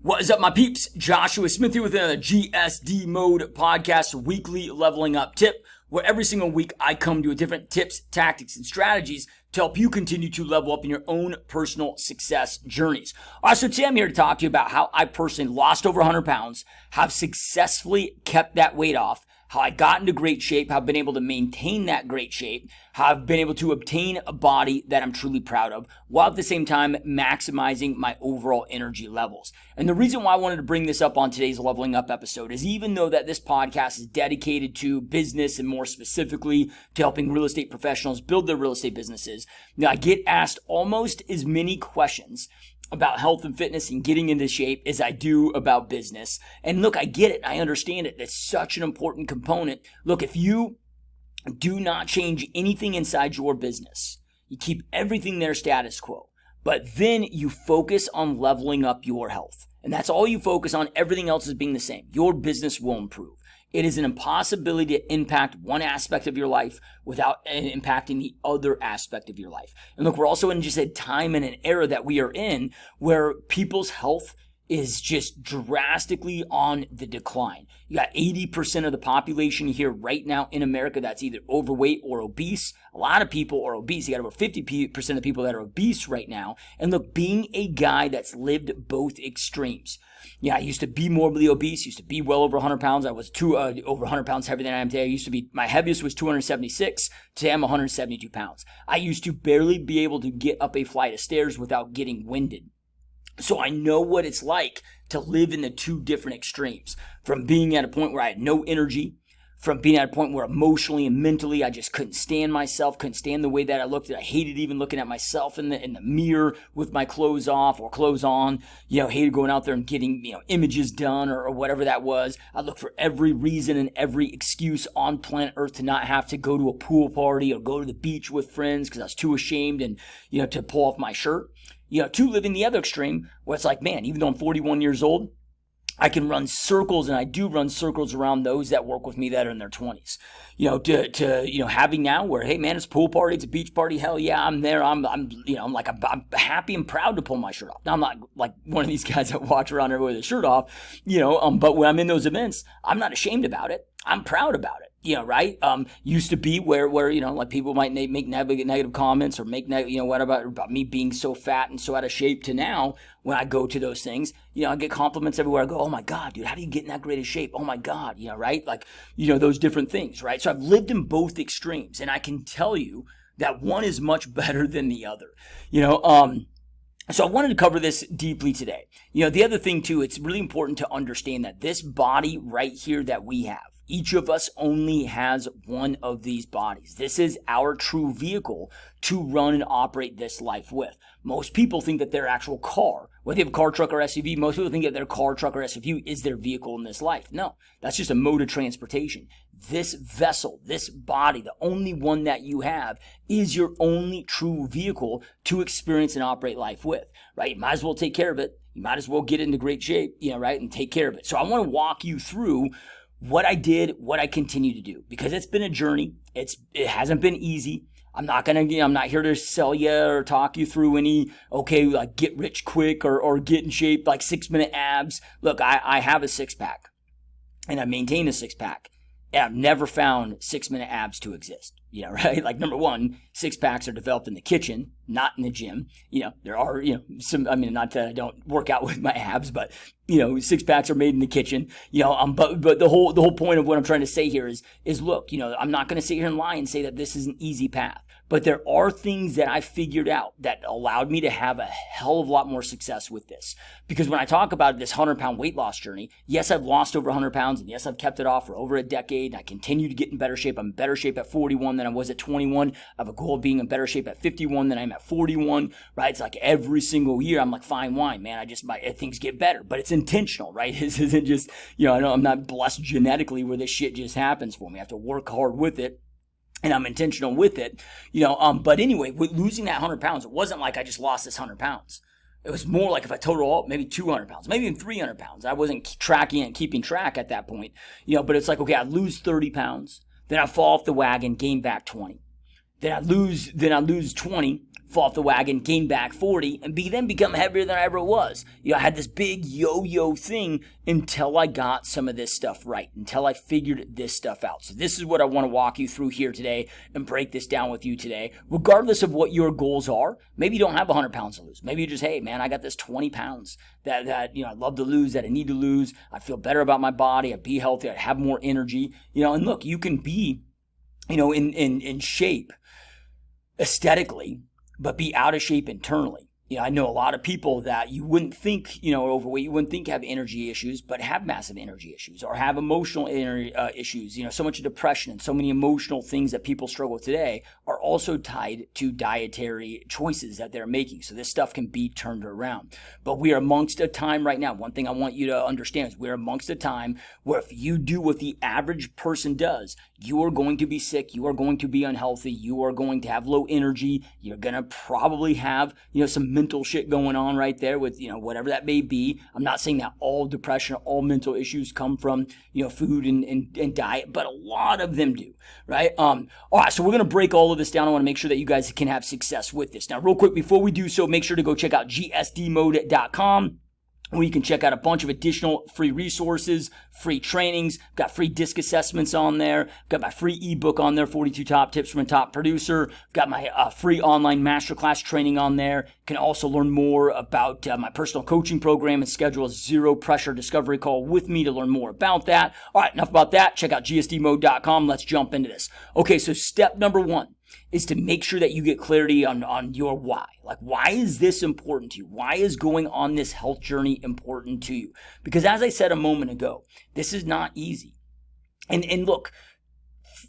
What is up, my peeps? Joshua Smith here with another GSD Mode podcast, weekly leveling up tip, where every single week I come to a different tips, tactics, and strategies to help you continue to level up in your own personal success journeys. All right, so today I'm here to talk to you about how I personally lost over 100 pounds, have successfully kept that weight off, how I got into great shape, how I've been able to maintain that great shape, how I've been able to obtain a body that I'm truly proud of, while at the same time maximizing my overall energy levels. And the reason why I wanted to bring this up on today's Leveling Up episode is even though that this podcast is dedicated to business and more specifically to helping real estate professionals build their real estate businesses, I get asked almost as many questions about health and fitness and getting into shape as I do about business. And look, I get it. I understand it. That's such an important component. Look, if you do not change anything inside your business, you keep everything there status quo, but then you focus on leveling up your health. And that's all you focus on. Everything else is being the same. Your business will improve. It is an impossibility to impact one aspect of your life without impacting the other aspect of your life. And look, we're also in just a time and an era that we are in where people's health is just drastically on the decline. You got 80% of the population here right now in America that's either overweight or obese. A lot of people are obese. You got over 50% of people that are obese right now. And look, being a guy that's lived both extremes. Yeah, I used to be morbidly obese, used to be well over 100 pounds. I was over 100 pounds heavier than I am today. My heaviest was 276. Today I'm 172 pounds. I used to barely be able to get up a flight of stairs without getting winded. So I know what it's like to live in the two different extremes, from being at a point where I had no energy, from being at a point where emotionally and mentally I just couldn't stand myself, couldn't stand the way that I looked. I hated even looking at myself in the mirror with my clothes off or clothes on. Hated going out there and getting images done or whatever that was. I looked for every reason and every excuse on planet Earth to not have to go to a pool party or go to the beach with friends because I was too ashamed and to pull off my shirt. To live in the other extreme where it's like, man, even though I'm 41 years old, I can run circles, and I do run circles around those that work with me that are in their 20s. Having now where, hey man, it's a pool party, it's a beach party. Hell yeah, I'm there. I'm happy and proud to pull my shirt off. Now I'm not like one of these guys that walk around everywhere with their shirt off, but when I'm in those events, I'm not ashamed about it. I'm proud about it. Right? Used to be where like people might make negative comments or make what about me being so fat and so out of shape, to now when I go to those things, I get compliments everywhere. I go, oh my God, dude, how do you get in that great of shape? Oh my God, right? Like, those different things, right? So I've lived in both extremes, and I can tell you that one is much better than the other, So I wanted to cover this deeply today. The other thing too, it's really important to understand that this body right here that we have, each of us only has one of these bodies. This is our true vehicle to run and operate this life with. Most people think that their actual car, whether they have a car, truck, or SUV, most people think that their car, truck, or SUV is their vehicle in this life. No, that's just a mode of transportation. This vessel, this body, the only one that you have, is your only true vehicle to experience and operate life with, right? You might as well take care of it. You might as well get into great shape, right, and take care of it. So I want to walk you through what I did, what I continue to do, because it's been a journey. It hasn't been easy. I'm not here to sell you or talk you through any, like get rich quick or get in shape, like 6-minute abs. Look, I have a 6-pack and I maintain a 6-pack, and I've never found 6-minute abs to exist. Right? Like, number one, 6-packs are developed in the kitchen, not in the gym. There are, some, not that I don't work out with my abs, but, 6-packs are made in the kitchen, but the whole point of what I'm trying to say here is look, I'm not going to sit here and lie and say that this is an easy path. But there are things that I figured out that allowed me to have a hell of a lot more success with this. Because when I talk about this 100-pound weight loss journey, yes, I've lost over 100 pounds, and yes, I've kept it off for over a decade, and I continue to get in better shape. I'm in better shape at 41 than I was at 21. I have a goal of being in better shape at 51 than I'm at 41, right? It's like every single year I'm like fine wine, man. Things get better, but it's intentional, right? This isn't just, I'm not blessed genetically where this shit just happens for me. I have to work hard with it. And I'm intentional with it, but anyway, with losing that 100 pounds, it wasn't like I just lost this 100 pounds. It was more like if I total up, maybe 200 pounds, maybe even 300 pounds. I wasn't tracking and keeping track at that point, but it's like, okay, I lose 30 pounds, then I fall off the wagon, gain back 20. Then I lose 20, fall off the wagon, gain back 40, and then become heavier than I ever was. I had this big yo-yo thing until I got some of this stuff right, until I figured this stuff out. So this is what I want to walk you through here today and break this down with you today. Regardless of what your goals are, maybe you don't have 100 pounds to lose. Maybe you just, hey, man, I got this 20 pounds that I love to lose, that I need to lose. I feel better about my body. I'd be healthy. I'd have more energy. And look, you can be, in shape aesthetically, but be out of shape internally. I know a lot of people that you wouldn't think, overweight, you wouldn't think have energy issues, but have massive energy issues or have emotional issues. So much depression and so many emotional things that people struggle with today are also tied to dietary choices that they're making. So this stuff can be turned around. But we are amongst a time right now. One thing I want you to understand is we're amongst a time where if you do what the average person does, you are going to be sick. You are going to be unhealthy. You are going to have low energy. You're going to probably have, some mental shit going on right there with, whatever that may be. I'm not saying that all depression, all mental issues come from, food and diet, but a lot of them do, right? All right, so we're going to break all of this down. I want to make sure that you guys can have success with this. Now, real quick, before we do so, make sure to go check out gsdmode.com. where you can check out a bunch of additional free resources, free trainings, got free disc assessments on there, got my free ebook on there, 42 top tips from a top producer, got my free online masterclass training on there. You can also learn more about my personal coaching program and schedule a zero pressure discovery call with me to learn more about that. All right, enough about that. Check out gsdmode.com. Let's jump into this. Okay, so step number 1 is to make sure that you get clarity on your why. Like, why is this important to you? Why is going on this health journey important to you? Because as I said a moment ago, this is not easy. And look,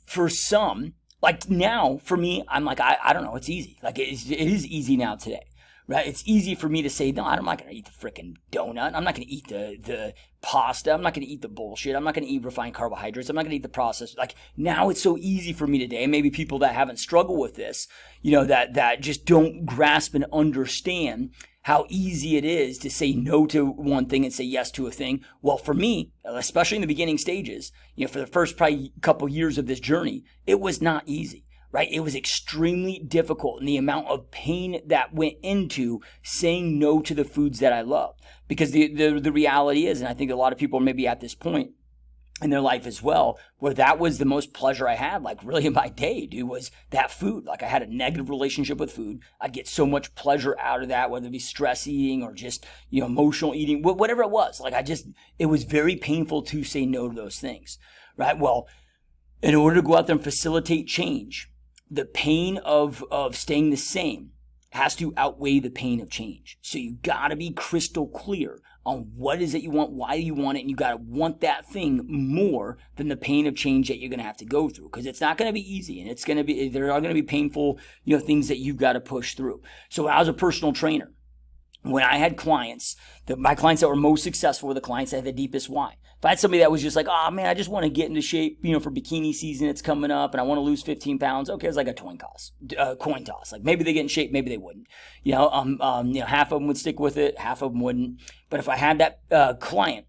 for some, like now, for me, I'm like, I don't know, it's easy. Like it is easy now today. Right? It's easy for me to say, no, I'm not going to eat the freaking donut. I'm not going to eat the pasta. I'm not going to eat the bullshit. I'm not going to eat refined carbohydrates. I'm not going to eat the processed. Like now it's so easy for me today. Maybe people that haven't struggled with this, that just don't grasp and understand how easy it is to say no to one thing and say yes to a thing. Well, for me, especially in the beginning stages, for the first probably couple years of this journey, it was not easy. Right? It was extremely difficult, and the amount of pain that went into saying no to the foods that I love. Because the reality is, and I think a lot of people are maybe at this point in their life as well, where that was the most pleasure I had, like really in my day, dude, was that food. Like I had a negative relationship with food. I'd get so much pleasure out of that, whether it be stress eating or just, emotional eating, whatever it was. Like it was very painful to say no to those things, right? Well, in order to go out there and facilitate change, the pain of staying the same has to outweigh the pain of change. So you got to be crystal clear on what is it you want, why do you want it, and you got to want that thing more than the pain of change that you're going to have to go through, because it's not going to be easy, and there are going to be painful, things that you've got to push through. So when I was a personal trainer, when I had clients, my clients that were most successful were the clients that had the deepest why. If I had somebody that was just like, oh man, I just want to get into shape, for bikini season, it's coming up, and I want to lose 15 pounds. Okay, it's like a coin toss. Like maybe they get in shape, maybe they wouldn't. Half of them would stick with it, half of them wouldn't. But if I had that client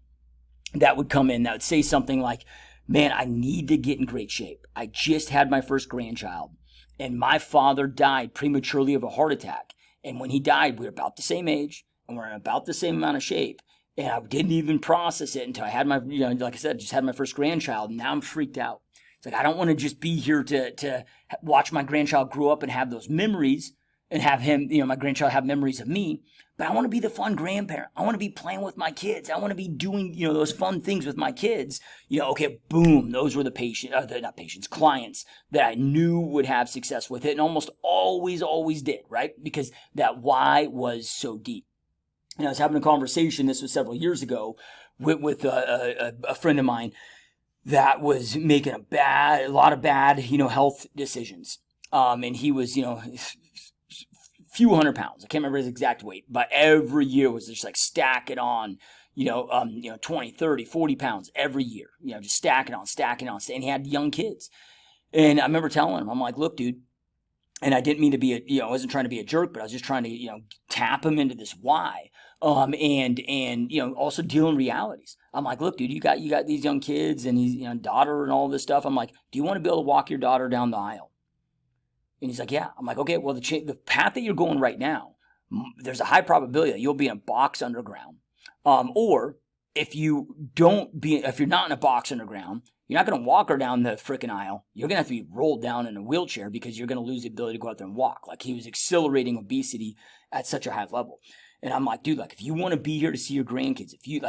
that would come in, that would say something like, man, I need to get in great shape. I just had my first grandchild, and my father died prematurely of a heart attack. And when he died, we were about the same age, and we're in about the same amount of shape. And I didn't even process it until I had my, like I said, just had my first grandchild. And now I'm freaked out. It's like, I don't want to just be here to watch my grandchild grow up and have those memories and have him, my grandchild have memories of me. But I want to be the fun grandparent. I want to be playing with my kids. I want to be doing, those fun things with my kids. Okay, boom. Those were clients that I knew would have success with it, and almost always did, right? Because that why was so deep. And I was having a conversation, this was several years ago, with a friend of mine that was making a lot of bad, health decisions. And he was, few hundred pounds. I can't remember his exact weight, but every year was just like stack it on, 20, 30, 40 pounds every year, just stacking on. And he had young kids. And I remember telling him, I'm like, look, dude, and I didn't mean to be I wasn't trying to be a jerk, but I was just trying to, tap him into this why. And also deal in realities. I'm like, look, dude, you got these young kids and he's, daughter and all this stuff. I'm like, do you want to be able to walk your daughter down the aisle? And he's like, yeah. I'm like, okay, well, the path that you're going right now, there's a high probability that you'll be in a box underground. Or if you're not in a box underground, you're not going to walk her down the freaking aisle. You're going to have to be rolled down in a wheelchair because you're going to lose the ability to go out there and walk. Like, he was accelerating obesity at such a high level. And I'm like, dude, like, if you want to be here to see your grandkids, if you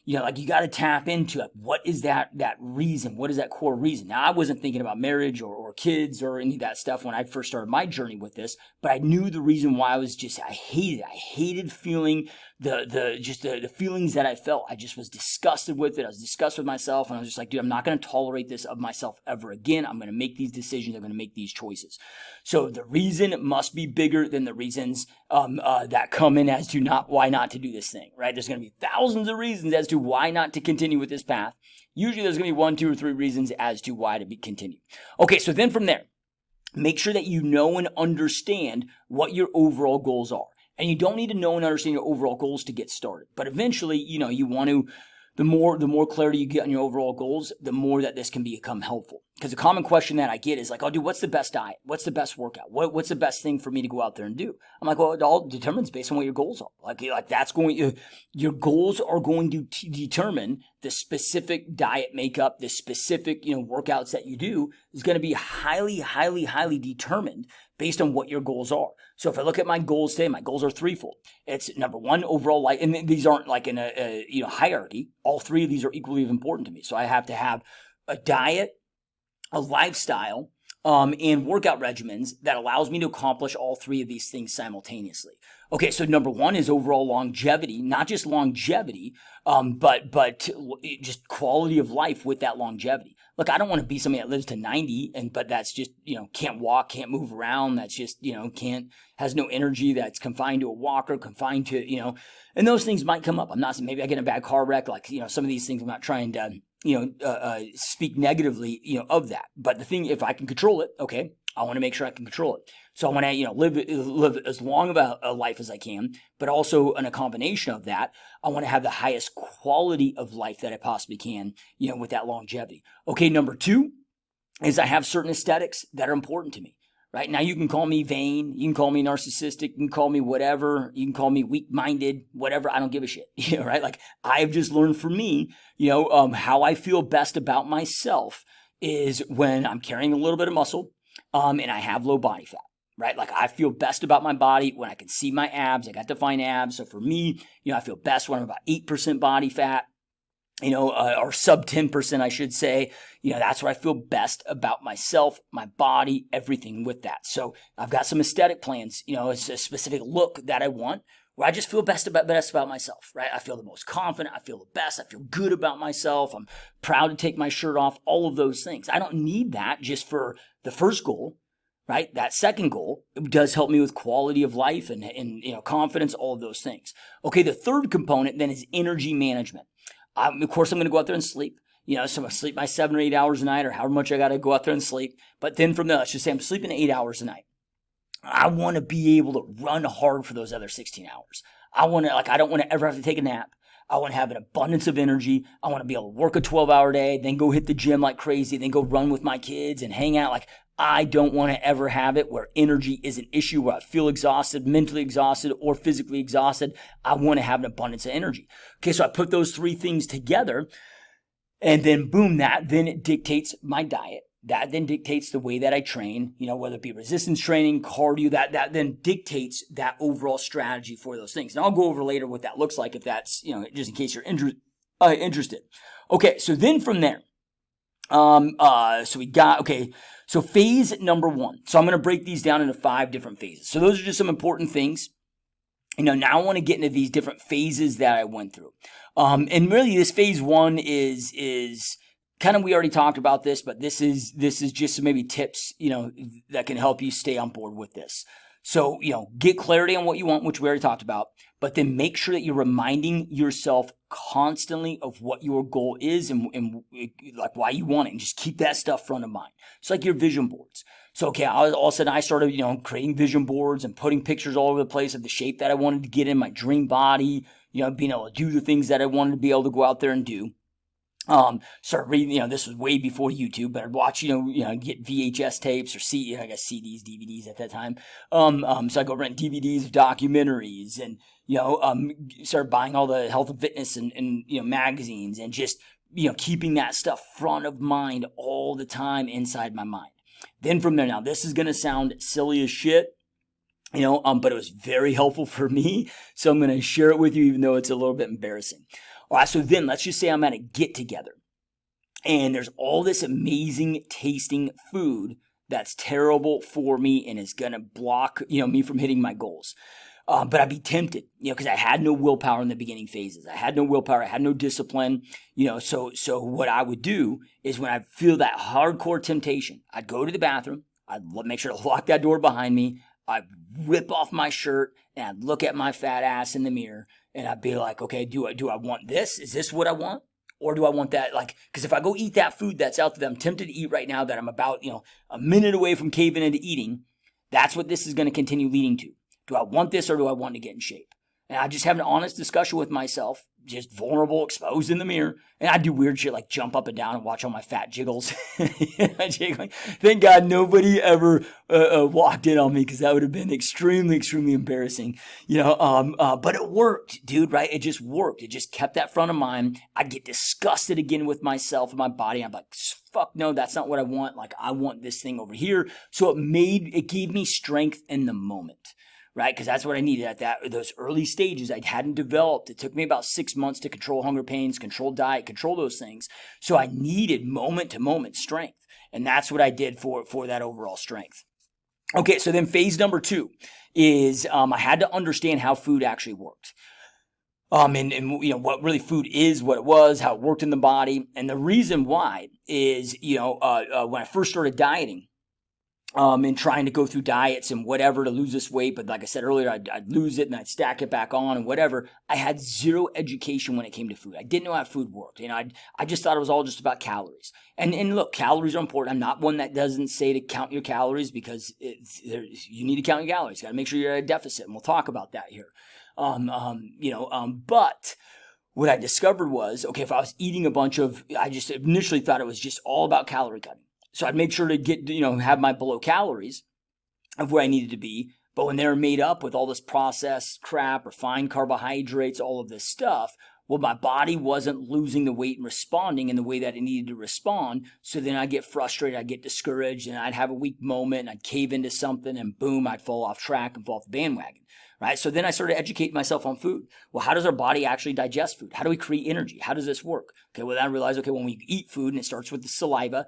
you got to tap into it. What is that reason? What is that core reason? Now, I wasn't thinking about marriage or kids or any of that stuff when I first started my journey with this, but I knew the reason why I hated it. I hated feeling the feelings that I felt. I just was disgusted with it. I was disgusted with myself. And I was just like, dude, I'm not going to tolerate this of myself ever again. I'm going to make these decisions. I'm going to make these choices. So the reason must be bigger than the reasons that come in as to why not to do this thing, right? There's going to be thousands of reasons as to why not to continue with this path. Usually there's going to be 1, 2, or 3 reasons as to why to continue. Okay, so then from there, make sure that you know and understand what your overall goals are. And you don't need to know and understand your overall goals to get started. But eventually, you want to, the more clarity you get on your overall goals, the more that this can become helpful. Because a common question that I get is like, oh, dude, what's the best diet? What's the best workout? What's the best thing for me to go out there and do? I'm like, well, it all determines based on what your goals are. Your goals are going to determine the specific diet makeup, the specific, workouts that you do is going to be highly, highly, highly determined based on what your goals are. So if I look at my goals today, my goals are threefold. It's number one, overall life, and these aren't like in a hierarchy. All 3 of these are equally as important to me. So I have to have a diet, a lifestyle, and workout regimens that allows me to accomplish all 3 of these things simultaneously. Okay, so number 1 is overall longevity, not just longevity, but just quality of life with that longevity. Look, I don't want to be somebody that lives to 90, but that's just, can't walk, can't move around, that's just, has no energy, that's confined to a walker, confined to, and those things might come up. I'm not saying maybe I get in a bad car wreck, like, some of these things I'm not trying to, speak negatively, of that. But the thing, if I can control it, okay, I want to make sure I can control it. So I want to, live as long of a life as I can, but also in a combination of that, I want to have the highest quality of life that I possibly can, with that longevity. Okay, number 2 is I have certain aesthetics that are important to me. Right now, you can call me vain, you can call me narcissistic, you can call me whatever, you can call me weak-minded, whatever. I don't give a shit, right? Like, I've just learned from me, how I feel best about myself is when I'm carrying a little bit of muscle, and I have low body fat, right? Like, I feel best about my body when I can see my abs. I got defined abs. So for me, I feel best when I'm about 8% body fat. Or sub 10%, I should say. That's where I feel best about myself, my body, everything with that. So I've got some aesthetic plans. It's a specific look that I want where I just feel best about myself, right? I feel the most confident. I feel the best. I feel good about myself. I'm proud to take my shirt off, all of those things. I don't need that just for the first goal, right? That second goal, it does help me with quality of life and confidence, all of those things. Okay, the third component then is energy management. Of course, I'm going to go out there and sleep. So I sleep my 7 or 8 hours a night, or however much I got to go out there and sleep. But then from there, let's just say I'm sleeping 8 hours a night. I want to be able to run hard for those other 16 hours. I don't want to ever have to take a nap. I want to have an abundance of energy. I want to be able to work a 12-hour day, then go hit the gym like crazy, then go run with my kids and hang out. I don't want to ever have it where energy is an issue, where I feel exhausted, mentally exhausted, or physically exhausted. I want to have an abundance of energy. Okay, so I put those 3 things together, and then boom, that then it dictates my diet. That then dictates the way that I train, whether it be resistance training, cardio, that then dictates that overall strategy for those things. And I'll go over later what that looks like if that's, just in case you're interested. Okay, so then from there, so phase number 1. So I'm going to break these down into 5 different phases. So those are just some important things. Now I want to get into these different phases that I went through. And really this phase 1 is kind of, we already talked about this, but this is just some maybe tips, that can help you stay on board with this. So, get clarity on what you want, which we already talked about, but then make sure that you're reminding yourself constantly of what your goal is and like why you want it, and just keep that stuff front of mind. It's like your vision boards. So, okay, all of a sudden I started, creating vision boards and putting pictures all over the place of the shape that I wanted to get in, my dream body, being able to do the things that I wanted to be able to go out there and do. Started reading, this was way before YouTube, but I'd watch, get VHS tapes or I guess CDs, DVDs at that time. So I go rent DVDs of documentaries and, started buying all the health and fitness and magazines and just, keeping that stuff front of mind all the time inside my mind. Then from there, now this is going to sound silly as shit, but it was very helpful for me. So I'm going to share it with you, even though it's a little bit embarrassing. All right, so then let's just say I'm at a get together and there's all this amazing tasting food that's terrible for me and is going to block, me from hitting my goals. But I'd be tempted, because I had no willpower in the beginning phases. I had no willpower. I had no discipline, so what I would do is when I feel that hardcore temptation, I'd go to the bathroom. I'd make sure to lock that door behind me. I'd rip off my shirt and I'd look at my fat ass in the mirror and I'd be like, okay, do I want this? Is this what I want? Or do I want that? Because if I go eat that food that's out there that I'm tempted to eat right now, that I'm about, a minute away from caving into eating, that's what this is going to continue leading to. Do I want this or do I want to get in shape? And I just have an honest discussion with myself, just vulnerable, exposed in the mirror. And I do weird shit like jump up and down and watch all my fat jiggles. Jiggling. Thank God nobody ever walked in on me because that would have been extremely, extremely embarrassing. But it worked, dude, right? It just worked. It just kept that front of mind. I'd get disgusted again with myself and my body. I'm like, fuck no, that's not what I want. Like, I want this thing over here. So it gave me strength in the moment. Right? Because that's what I needed at those early stages. I hadn't developed. It took me about 6 months to control hunger pains, control diet, control those things. So I needed moment to moment strength. And that's what I did for that overall strength. Okay, so then phase number 2 is I had to understand how food actually worked. And what really food is, what it was, how it worked in the body. And the reason why is, when I first started dieting, and trying to go through diets and whatever to lose this weight. But like I said earlier, I'd lose it and I'd stack it back on and whatever. I had zero education when it came to food. I didn't know how food worked. I just thought it was all just about calories. And look, calories are important. I'm not one that doesn't say to count your calories because you need to count your calories. You got to make sure you're at a deficit. And we'll talk about that here. But what I discovered was, okay, if I was eating I just initially thought it was just all about calorie cutting. So I'd make sure to get, have my below calories of where I needed to be. But when they were made up with all this processed crap, refined carbohydrates, all of this stuff, well, my body wasn't losing the weight and responding in the way that it needed to respond. So then I'd get frustrated, I'd get discouraged, and I'd have a weak moment, and I'd cave into something, and boom, I'd fall off track and fall off the bandwagon. Right? So then I started educating myself on food. Well, how does our body actually digest food? How do we create energy? How does this work? Okay, well, then I realized, when we eat food and it starts with the saliva,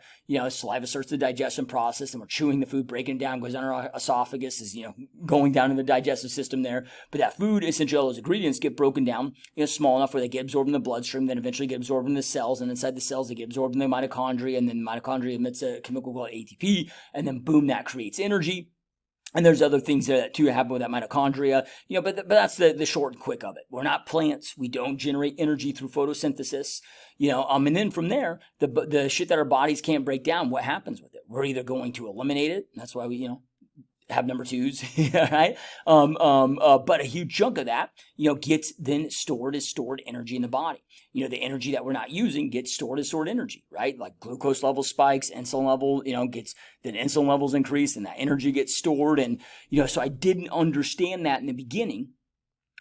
saliva starts the digestion process and we're chewing the food, breaking it down, goes down our esophagus, is, going down in the digestive system there. But that food, essentially all those ingredients get broken down, small enough where they get absorbed in the bloodstream, then eventually get absorbed in the cells, and inside the cells they get absorbed in the mitochondria, and then the mitochondria emits a chemical called ATP, and then boom, that creates energy. And there's other things that too happen with that mitochondria, but that's the short and quick of it. We're not plants. We don't generate energy through photosynthesis, and then from there, the shit that our bodies can't break down, what happens with it? We're either going to eliminate it. That's why we, have number 2s, right? But a huge chunk of that, gets then stored as stored energy in the body. The energy that we're not using gets stored as stored energy, right? Like glucose level spikes, insulin level, then insulin levels increase and that energy gets stored. And, so I didn't understand that in the beginning.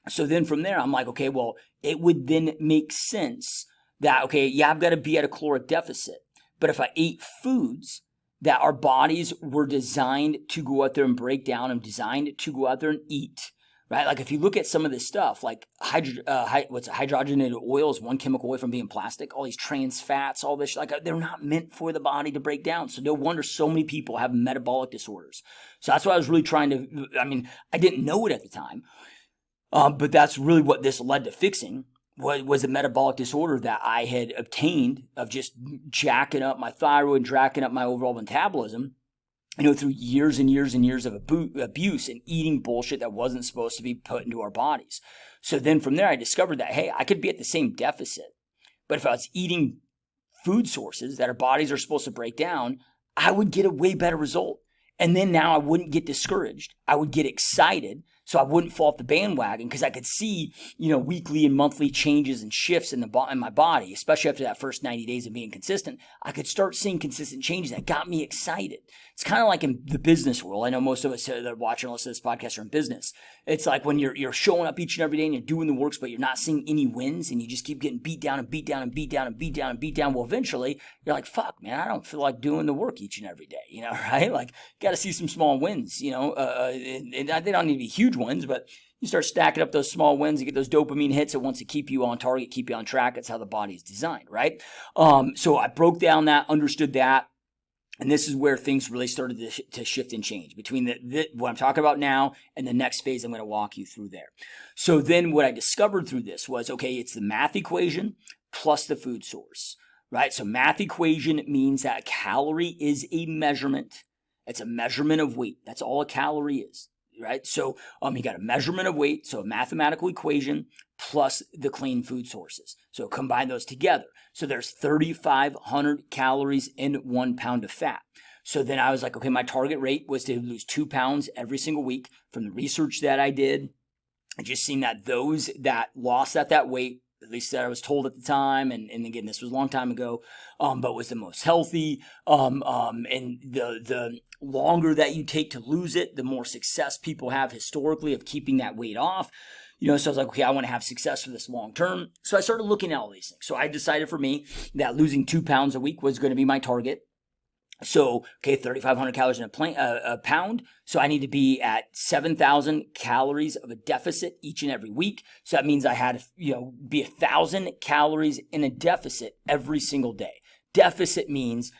So then from there, I'm like, okay, well, it would then make sense that, okay, yeah, I've got to be at a caloric deficit. But if I ate foods that our bodies were designed to go out there and break down and designed to go out there and eat, right? Like if you look at some of this stuff, like hydrogenated oil is one chemical away from being plastic. All these trans fats, all this, like they're not meant for the body to break down. So no wonder so many people have metabolic disorders. So that's what I was really trying to, I didn't know it at the time, but that's really what this led to fixing. Was a metabolic disorder that I had obtained of just jacking up my thyroid, jacking up my overall metabolism, through years and years and years of abuse and eating bullshit that wasn't supposed to be put into our bodies. So then from there, I discovered that, hey, I could be at the same deficit, but if I was eating food sources that our bodies are supposed to break down, I would get a way better result. And then now I wouldn't get discouraged. I would get excited. So I wouldn't fall off the bandwagon because I could see, weekly and monthly changes and shifts in my body, especially after that first 90 days of being consistent. I could start seeing consistent changes that got me excited. It's kind of like in the business world. I know most of us that are watching and listening to this podcast are in business. It's like when you're showing up each and every day and you're doing the works, but you're not seeing any wins, and you just keep getting beat down and beat down and beat down and beat down and beat down. Well, eventually you're like, fuck, man, I don't feel like doing the work each and every day, right? Like, got to see some small wins, and they don't need to be huge wins, but you start stacking up those small wins, you get those dopamine hits that wants to keep you on target, keep you on track. That's how the body is designed, right? So I broke down that, understood that. And this is where things really started to shift and change between what I'm talking about now and the next phase I'm going to walk you through there. So then what I discovered through this was, okay, it's the math equation plus the food source, right? So math equation means that a calorie is a measurement. It's a measurement of weight. That's all a calorie is, right? So you got a measurement of weight, so a mathematical equation plus the clean food sources. So combine those together. So there's 3,500 calories in 1 pound of fat. So then I was like, okay, my target rate was to lose 2 pounds every single week. From the research that I did, I just seen that those that lost at that weight, at least that I was told at the time, and again, this was a long time ago, but was the most healthy. And the longer that you take to lose it, the more success people have historically of keeping that weight off. So I was like, okay, I want to have success for this long term. So I started looking at all these things. So I decided for me that losing 2 pounds a week was going to be my target. So, okay, 3,500 calories in a pound. So I need to be at 7,000 calories of a deficit each and every week. So that means I had to, be 1,000 calories in a deficit every single day. Deficit means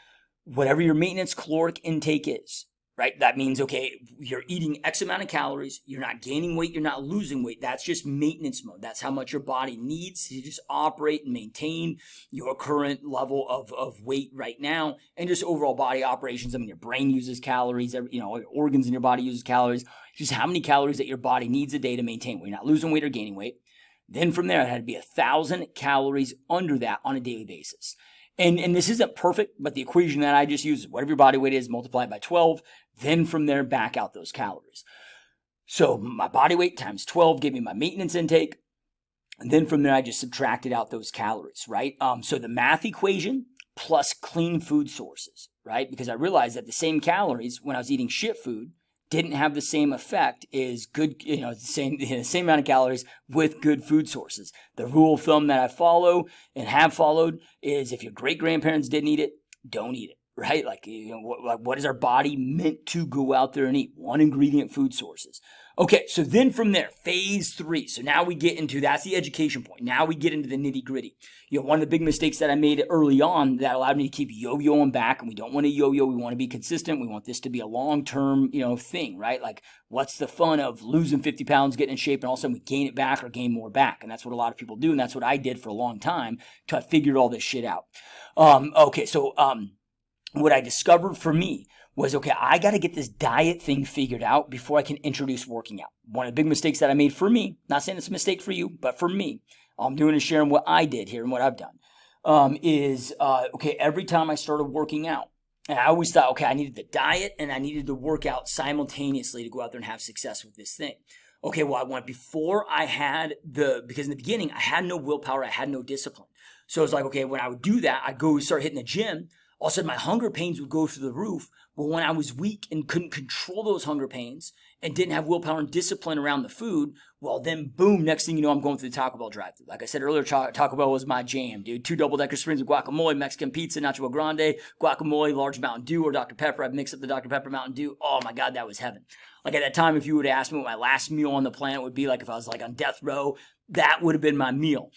whatever your maintenance caloric intake is, right? That means, okay, you're eating X amount of calories. You're not gaining weight. You're not losing weight. That's just maintenance mode. That's how much your body needs to just operate and maintain your current level of weight right now, and just overall body operations. I mean, your brain uses calories, your organs in your body uses calories. Just how many calories that your body needs a day to maintain weight. You're not losing weight or gaining weight. Then from there, it had to be 1,000 calories under that on a daily basis. And this isn't perfect, but the equation that I just used is whatever your body weight is, multiply it by 12. Then from there, back out those calories. So my body weight times 12 gave me my maintenance intake. And then from there, I just subtracted out those calories, right? So the math equation plus clean food sources, right? Because I realized that the same calories when I was eating shit food didn't have the same effect as good, the same amount of calories with good food sources. The rule of thumb that I follow and have followed is if your great-grandparents didn't eat it, don't eat it, right? Like, what is our body meant to go out there and eat? One ingredient food sources. Okay, so then from there, phase 3. So now we get into, that's the education point. Now we get into the nitty gritty. One of the big mistakes that I made early on that allowed me to keep yo-yoing back, and we don't want to yo-yo, we want to be consistent. We want this to be a long-term, thing, right? Like, what's the fun of losing 50 pounds, getting in shape, and all of a sudden we gain it back or gain more back? And that's what a lot of people do, and that's what I did for a long time till I figured all this shit out. What I discovered for me was, okay, I got to get this diet thing figured out before I can introduce working out. One of the big mistakes that I made for me, not saying it's a mistake for you, but for me, I'm doing is sharing what I did here and what I've done, every time I started working out, and I always thought, okay, I needed the diet and I needed to work out simultaneously to go out there and have success with this thing. Okay, well, because in the beginning, I had no willpower, I had no discipline. So it's like, okay, when I would do that, I'd go start hitting the gym. All of a sudden, my hunger pains would go through the roof. But when I was weak and couldn't control those hunger pains and didn't have willpower and discipline around the food, well, then boom, next thing you know, I'm going through the Taco Bell drive-thru. Like I said earlier, Taco Bell was my jam, dude. 2 double-decker supremes with guacamole, Mexican pizza, nacho grande, guacamole, large Mountain Dew or Dr. Pepper. I'd mix up the Dr. Pepper Mountain Dew. Oh my God, that was heaven. Like at that time, if you would have asked me what my last meal on the planet would be, like if I was like on death row, that would have been my meal.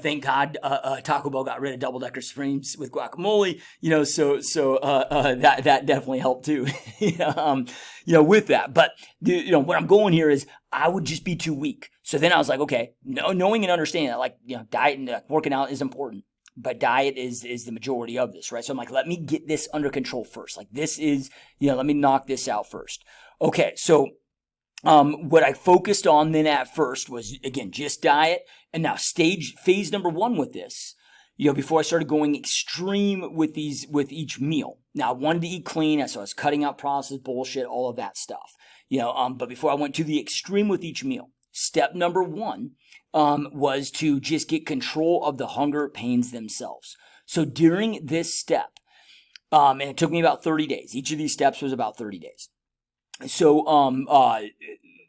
Thank God Taco Bell got rid of double-decker supremes with guacamole. That definitely helped too. With that. But what I'm going here is I would just be too weak. So then I was like, okay, knowing and understanding that diet and working out is important, but diet is the majority of this, right? So I'm like, let me get this under control first. Like this is, let me knock this out first. Okay, so what I focused on then at first was, again, just diet. And now phase number 1 with this, before I started going extreme with each meal. Now I wanted to eat clean, so I was cutting out processed bullshit, all of that stuff. But before I went to the extreme with each meal, step number one was to just get control of the hunger pains themselves. So during this step, and it took me about 30 days. Each of these steps was about 30 days. So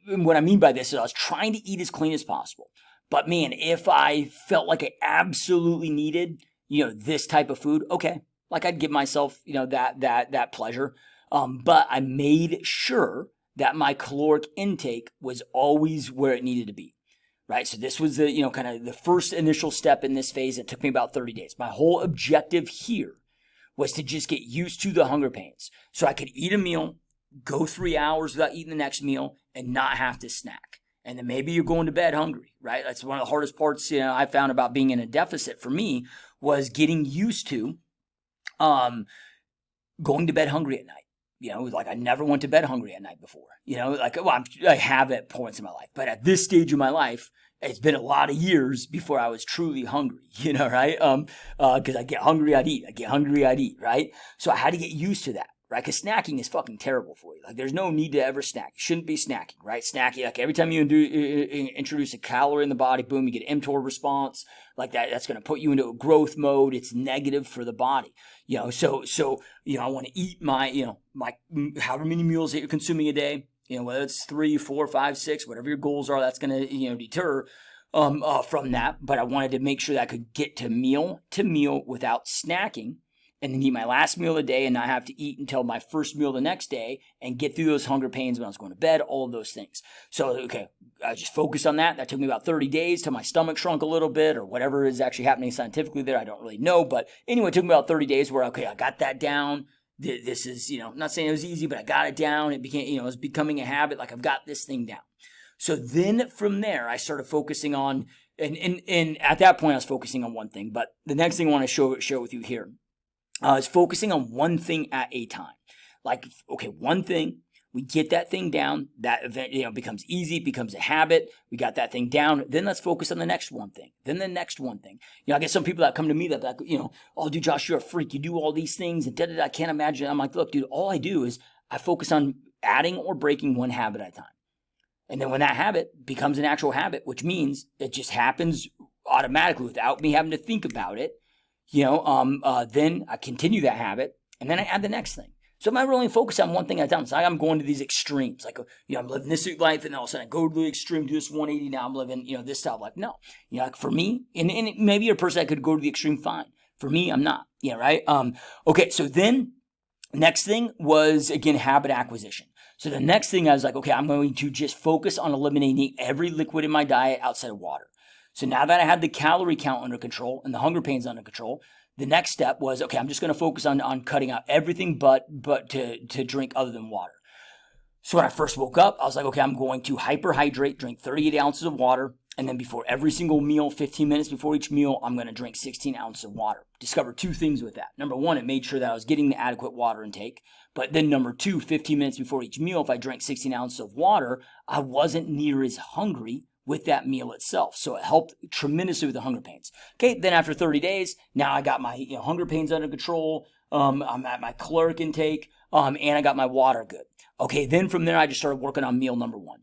what I mean by this is I was trying to eat as clean as possible. But man, if I felt like I absolutely needed, this type of food, okay, like I'd give myself, that pleasure. But I made sure that my caloric intake was always where it needed to be. Right. So this was the, kind of the first initial step in this phase. It took me about 30 days. My whole objective here was to just get used to the hunger pains. So I could eat a meal, go 3 hours without eating the next meal, and not have to snack. And then maybe you're going to bed hungry, right? That's one of the hardest parts, I found about being in a deficit for me was getting used to going to bed hungry at night. Like I never went to bed hungry at night before. I have at points in my life. But at this stage of my life, it's been a lot of years before I was truly hungry, right? Because I get hungry, I'd eat. I get hungry, I'd eat, right? So I had to get used to that. Right? Because snacking is fucking terrible for you. Like, there's no need to ever snack. You shouldn't be snacking, right? Snacking, like, every time you introduce a calorie in the body, boom, you get an mTOR response. Like, that's going to put you into a growth mode. It's negative for the body. So I want to eat my however many meals that you're consuming a day, whether it's 3, 4, 5, 6, whatever your goals are, that's going to, deter from that. But I wanted to make sure that I could get to meal without snacking, and then eat my last meal of the day and not have to eat until my first meal the next day and get through those hunger pains when I was going to bed, all of those things. So, okay, I just focused on that. That took me about 30 days till my stomach shrunk a little bit or whatever is actually happening scientifically there. I don't really know. But anyway, it took me about 30 days where, okay, I got that down. This is, I'm not saying it was easy, but I got it down. It became, it was becoming a habit. Like I've got this thing down. So then from there, I started focusing on, and at that point I was focusing on one thing. But the next thing I want to share with you here is focusing on one thing at a time. Like, okay, one thing, we get that thing down, that event, becomes easy, it becomes a habit, we got that thing down, then let's focus on the next one thing, then the next one thing. I get some people that come to me that like, oh, dude, Josh, you're a freak, you do all these things, and I can't imagine. I'm like, look, dude, all I do is I focus on adding or breaking one habit at a time. And then when that habit becomes an actual habit, which means it just happens automatically without me having to think about it, then I continue that habit, and then I add the next thing. So I'm not really focused on one thing at a time. It's like I'm going to these extremes. Like, I'm living this life, and all of a sudden I go to the extreme, do this 180. Now I'm living, this style of life. No, like for me, and maybe you're a person that could go to the extreme fine. For me, I'm not. Right? Okay. So then, next thing was again habit acquisition. So the next thing I was like, okay, I'm going to just focus on eliminating every liquid in my diet outside of water. So now that I had the calorie count under control and the hunger pains under control, the next step was, okay, I'm just going to focus on cutting out everything but to drink other than water. So when I first woke up, I was like, okay, I'm going to hyperhydrate, drink 38 ounces of water. And then before every single meal, 15 minutes before each meal, I'm going to drink 16 ounces of water. Discovered two things with that. Number one, it made sure that I was getting the adequate water intake. But then number two, 15 minutes before each meal, if I drank 16 ounces of water, I wasn't near as hungry with that meal itself. So it helped tremendously with the hunger pains. Okay, then after 30 days, now I got my hunger pains under control. I'm at my caloric intake, and I got my water good. Okay, then from there, I just started working on meal number one.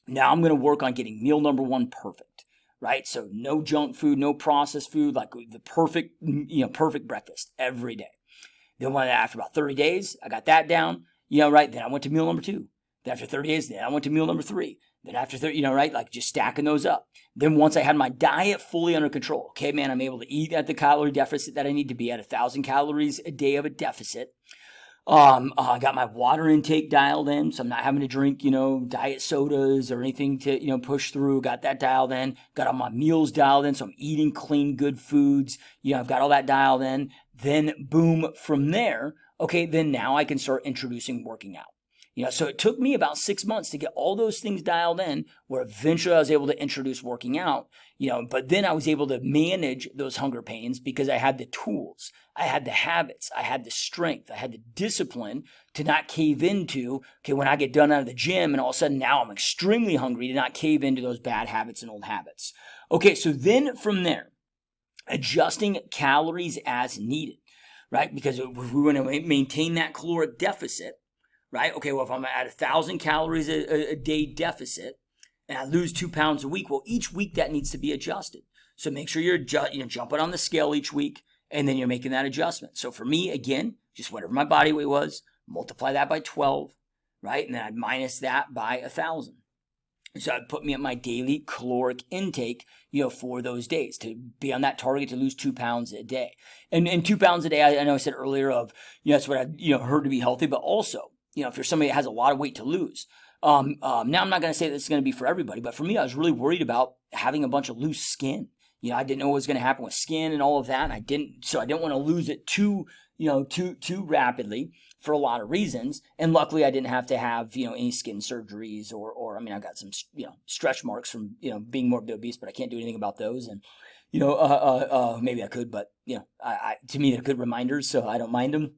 Now I'm going to work on getting meal number one perfect, right? So no junk food, no processed food, like the perfect breakfast every day. Then after about 30 days, I got that down, right? Then I went to meal number two. Then after 30 days, then I went to meal number three. Then after 30, right? Like just stacking those up. Then once I had my diet fully under control, okay, man, I'm able to eat at the calorie deficit that I need to be at 1,000 calories a day of a deficit. I got my water intake dialed in, so I'm not having to drink, diet sodas or anything to, push through. Got that dialed in. Got all my meals dialed in, so I'm eating clean, good foods. I've got all that dialed in. Then boom, from there, okay, then now I can start introducing working out. So it took me about 6 months to get all those things dialed in, where eventually I was able to introduce working out, but then I was able to manage those hunger pains because I had the tools, I had the habits, I had the strength, I had the discipline to not cave into, okay, when I get done out of the gym and all of a sudden now I'm extremely hungry, to not cave into those bad habits and old habits. Okay, so then from there, adjusting calories as needed, right? Because if we want to maintain that caloric deficit, right? Okay, well, if I'm at 1,000 calories a day deficit and I lose 2 pounds a week, well, each week that needs to be adjusted. So make sure you're jumping on the scale each week, and then you're making that adjustment. So for me, again, just whatever my body weight was, multiply that by 12, right? And then I'd minus that by 1,000. So I'd put me at my daily caloric intake, for those days to be on that target to lose 2 pounds a day. And 2 pounds a day, I know I said earlier that's what I, heard to be healthy, but also, if you're somebody that has a lot of weight to lose. Now I'm not going to say this is going to be for everybody, but for me, I was really worried about having a bunch of loose skin. I didn't know what was going to happen with skin and all of that. And I didn't want to lose it too rapidly for a lot of reasons. And luckily I didn't have to have, any skin surgeries or I got some, stretch marks from, being morbidly obese, but I can't do anything about those. And, maybe I could, but, to me, they're good reminders, so I don't mind them.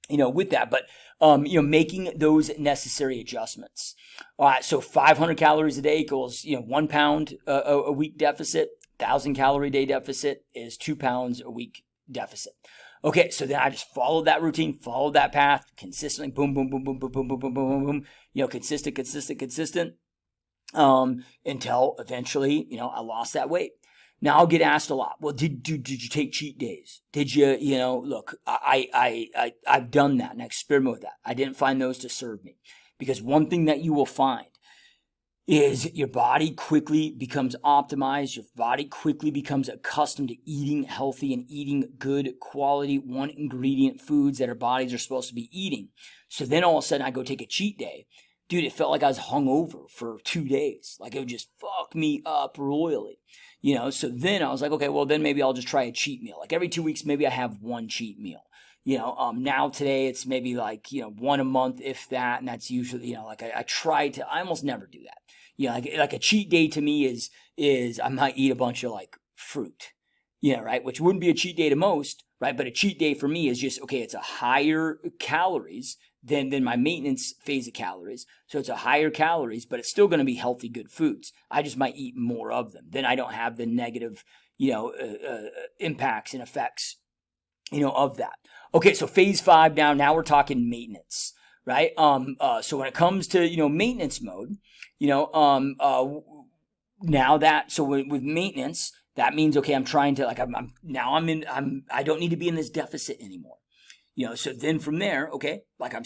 With that, but, making those necessary adjustments. All right. So 500 calories a day equals, 1 pound a week deficit. 1,000 calorie day deficit is 2 pounds a week deficit. Okay. So then I just followed that routine, followed that path consistently. Boom, boom, boom, boom, boom, boom, boom, boom, boom, boom, consistent, until eventually, I lost that weight. Now I'll get asked a lot. Well, did you take cheat days? Did you, look, I've done that and I experiment with that. I didn't find those to serve me, because one thing that you will find is your body quickly becomes optimized. Your body quickly becomes accustomed to eating healthy and eating good quality one ingredient foods that our bodies are supposed to be eating. So then all of a sudden I go take a cheat day. Dude, it felt like I was hungover for 2 days. Like it would just fuck me up royally. So then I was like, okay, well then maybe I'll just try a cheat meal. Like every 2 weeks, maybe I have one cheat meal. Now today it's maybe like, one a month, if that. And that's usually, I almost never do that. Like a cheat day to me is I might eat a bunch of like fruit, right? Which wouldn't be a cheat day to most, right? But a cheat day for me is just, okay, it's a higher calories than my maintenance phase of calories. So it's a higher calories, but it's still going to be healthy, good foods. I just might eat more of them. Then I don't have the negative, impacts and effects, of that. Okay. So phase 5 now we're talking maintenance, right? So when it comes to, maintenance mode, now that, so with maintenance, that means, okay, I'm trying to I don't need to be in this deficit anymore. So then from there, okay, like I'm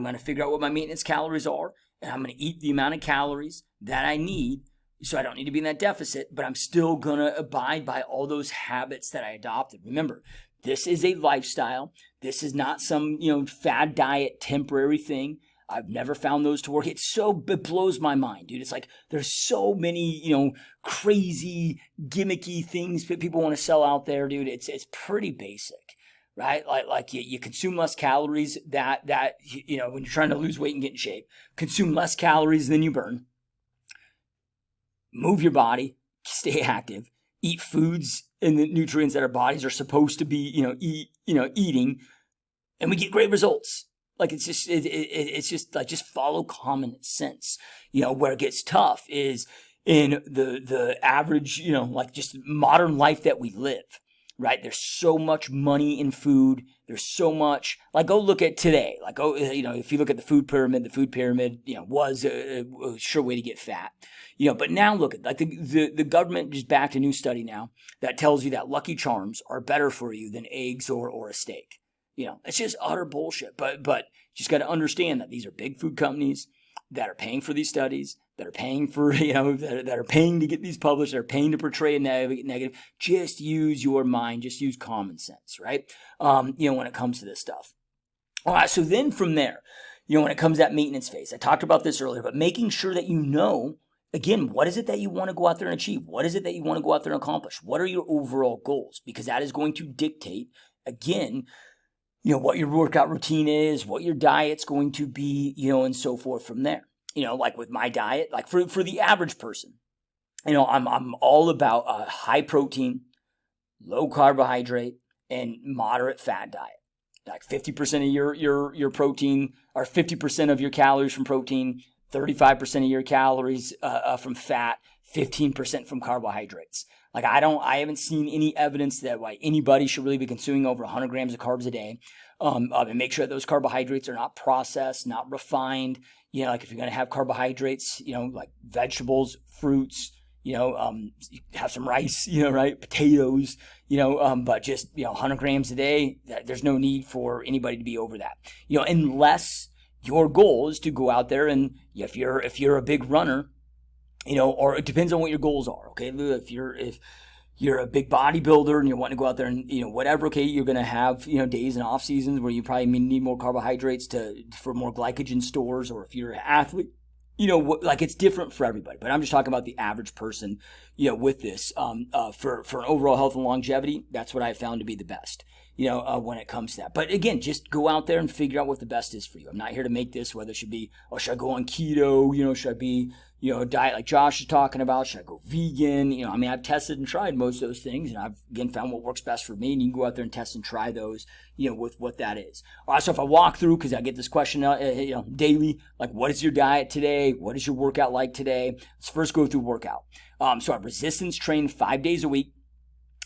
going to figure out what my maintenance calories are, and I'm going to eat the amount of calories that I need. So I don't need to be in that deficit, but I'm still going to abide by all those habits that I adopted. Remember, this is a lifestyle. This is not some, fad diet temporary thing. I've never found those to work. It blows my mind, dude. It's like there's so many, crazy, gimmicky things that people want to sell out there, dude. It's pretty basic. Right? Like you consume less calories that, when you're trying to lose weight and get in shape, consume less calories than you burn, move your body, stay active, eat foods and the nutrients that our bodies are supposed to be, eating, and we get great results. Like it's just like, just follow common sense. Where it gets tough is in the average, like just modern life that we live. Right? There's so much money in food. There's so much, like, go look at today. Like, if you look at the food pyramid, was a sure way to get fat. But now look at, like, the government just backed a new study now that tells you that Lucky Charms are better for you than eggs or a steak. It's just utter bullshit. But you just got to understand that these are big food companies that are paying for these studies, that are paying for, that are paying to get these published, that are paying to portray a negative. Just use your mind, just use common sense, right? When it comes to this stuff. All right, so then from there, when it comes to that maintenance phase, I talked about this earlier, but making sure that again, what is it that you want to go out there and achieve? What is it that you want to go out there and accomplish? What are your overall goals? Because that is going to dictate, again, what your workout routine is, what your diet's going to be, and so forth from there. Like with my diet, like for the average person, I'm all about a high protein, low carbohydrate, and moderate fat diet. Like 50% of your protein, or 50% of your calories from protein, 35% of your calories from fat, 15% from carbohydrates. Like I haven't seen any evidence that like anybody should really be consuming over 100 grams of carbs a day. And make sure that those carbohydrates are not processed, not refined. Like if you're going to have carbohydrates, like vegetables, fruits, have some rice, right? Potatoes, but just, 100 grams a day, there's no need for anybody to be over that, unless your goal is to go out there and if you're a big runner, or it depends on what your goals are. Okay. If you're a big bodybuilder and you're wanting to go out there and, whatever, okay, you're going to have, days and off seasons where you probably need more carbohydrates for more glycogen stores, or if you're an athlete, like it's different for everybody. But I'm just talking about the average person, with this, for an overall health and longevity, that's what I found to be the best, when it comes to that. But again, just go out there and figure out what the best is for you. I'm not here to make this whether it should be, should I go on keto? Should I be, a diet like Josh is talking about? Should I go vegan? I've tested and tried most of those things, and I've, again, found what works best for me, and you can go out there and test and try those, with what that is. All right, so if I walk through, because I get this question, daily, like, what is your diet today? What is your workout like today? Let's first go through workout. So I resistance train 5 days a week.